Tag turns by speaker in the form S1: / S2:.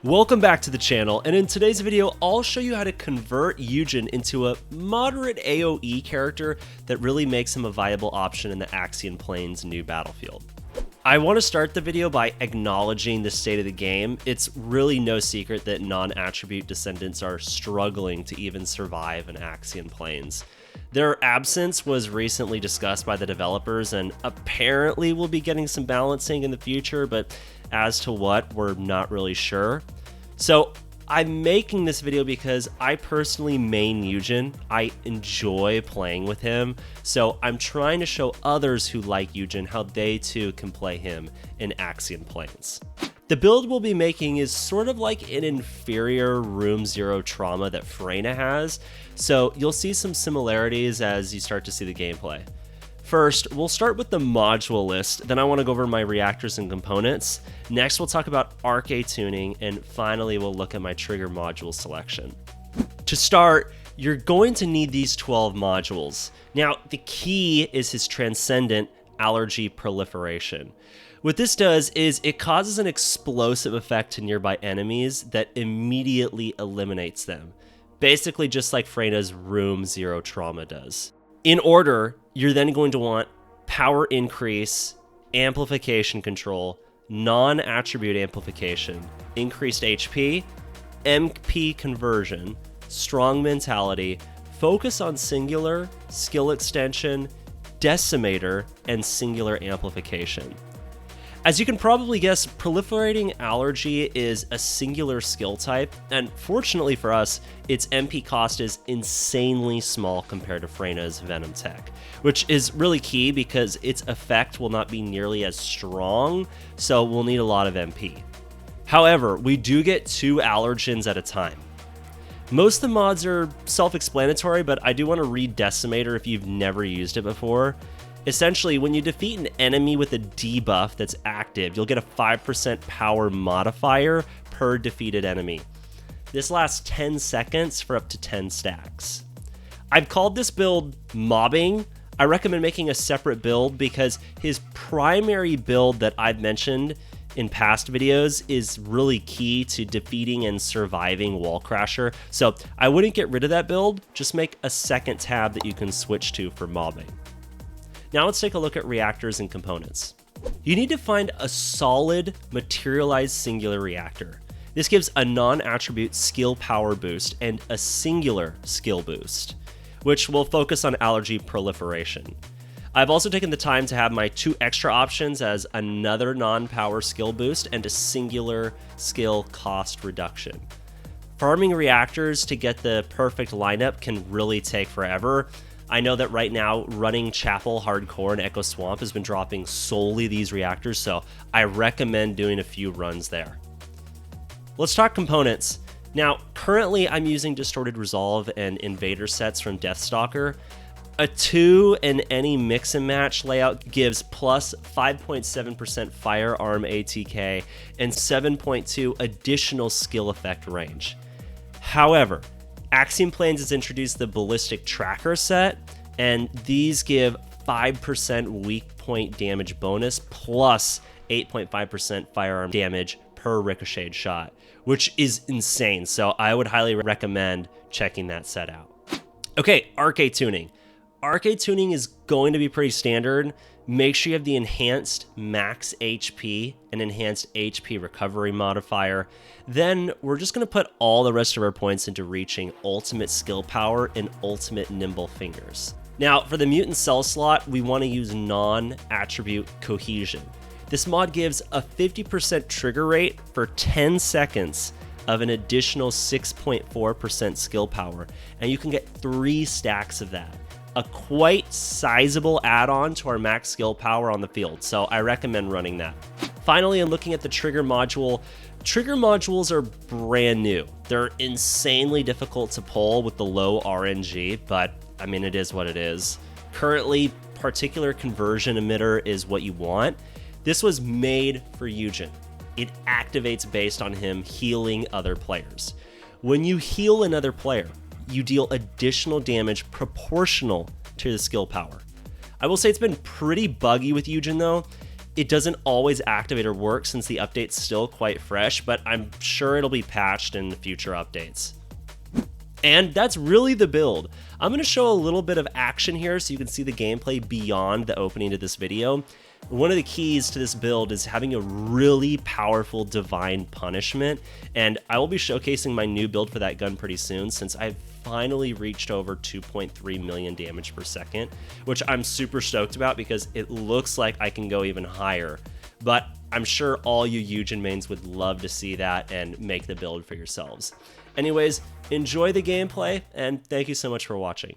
S1: Welcome back to the channel, and in today's video, I'll show you how to convert Yujin into a moderate AoE character that really makes him a viable option in the Axion Plains new battlefield. I want to start the video by acknowledging the state of the game. It's really no secret that non-attribute Descendants are struggling to even survive in Axion Plains. Their absence was recently discussed by the developers, and apparently we'll be getting some balancing in the future, but as to what, we're not really sure. So I'm making this video because I personally main Yujin. I enjoy playing with him, so I'm trying to show others who like Yujin how they too can play him in Axion Plains. The build we'll be making is sort of like an inferior Room Zero trauma that Freyna has, so you'll see some similarities as you start to see the gameplay. First, we'll start with the module list, then I want to go over my reactors and components. Next, we'll talk about Arche Tuning, and finally, we'll look at my trigger module selection. To start, you're going to need these 12 modules. Now, the key is his Descendant allergy proliferation. What this does is it causes an explosive effect to nearby enemies that immediately eliminates them. Basically just like Freyna's Room Zero trauma does. In order, you're then going to want power increase, amplification control, non-attribute amplification, increased HP, MP conversion, strong mentality, focus on singular, skill extension, decimator, and singular amplification. As you can probably guess, proliferating allergy is a singular skill type, and fortunately for us, its MP cost is insanely small compared to Freyna's Venom tech, which is really key because its effect will not be nearly as strong, so we'll need a lot of MP. However, we do get 2 allergens at a time. Most of the mods are self-explanatory, but I do want to read Decimator if you've never used it before. Essentially, when you defeat an enemy with a debuff that's active, you'll get a 5% power modifier per defeated enemy. This lasts 10 seconds for up to 10 stacks. I've called this build mobbing. I recommend making a separate build because his primary build that I've mentioned in past videos is really key to defeating and surviving Wall Crasher. So I wouldn't get rid of that build, just make a second tab that you can switch to for mobbing. Now let's take a look at reactors and components. You need to find a solid materialized singular reactor. This gives a non-attribute skill power boost and a singular skill boost, which will focus on allergy proliferation. I've also taken the time to have my 2 extra options as another non-power skill boost and a singular skill cost reduction. Farming reactors to get the perfect lineup can really take forever. I know that right now, running Chapel Hardcore and Echo Swamp has been dropping solely these reactors, so I recommend doing a few runs there. Let's talk components. Now, currently I'm using Distorted Resolve and Invader sets from Deathstalker. A 2 in any mix and match layout gives plus 5.7% firearm ATK and 7.2 additional skill effect range. However, Axion Plains has introduced the Ballistic Tracker set, and these give 5% weak point damage bonus plus 8.5% firearm damage per ricocheted shot, which is insane, so I would highly recommend checking that set out. Okay, Arche Tuning. Arche Tuning is going to be pretty standard. Make sure you have the enhanced max HP and enhanced HP recovery modifier. Then we're just going to put all the rest of our points into reaching ultimate skill power and ultimate nimble fingers. Now for the mutant cell slot, we want to use non-attribute cohesion. This mod gives a 50% trigger rate for 10 seconds of an additional 6.4% skill power, and you can get 3 stacks of that. A quite sizable add-on to our max skill power on the field, so I recommend running that. Finally, in looking at the trigger module, trigger modules are brand new. They're insanely difficult to pull with the low RNG, but I mean, it is what it is. Currently, particular conversion emitter is what you want. This was made for Yujin. It activates based on him healing other players. When you heal another player, you deal additional damage proportional to the skill power. I will say it's been pretty buggy with Yujin though. It doesn't always activate or work since the update's still quite fresh, but I'm sure it'll be patched in future updates. And that's really the build. I'm going to show a little bit of action here so you can see the gameplay beyond the opening to this video. One of the keys to this build is having a really powerful divine punishment, and I will be showcasing my new build for that gun pretty soon since I've finally reached over 2.3 million damage per second, which I'm super stoked about because it looks like I can go even higher. But I'm sure all you Yujin mains would love to see that and make the build for yourselves. Anyways, enjoy the gameplay, and thank you so much for watching.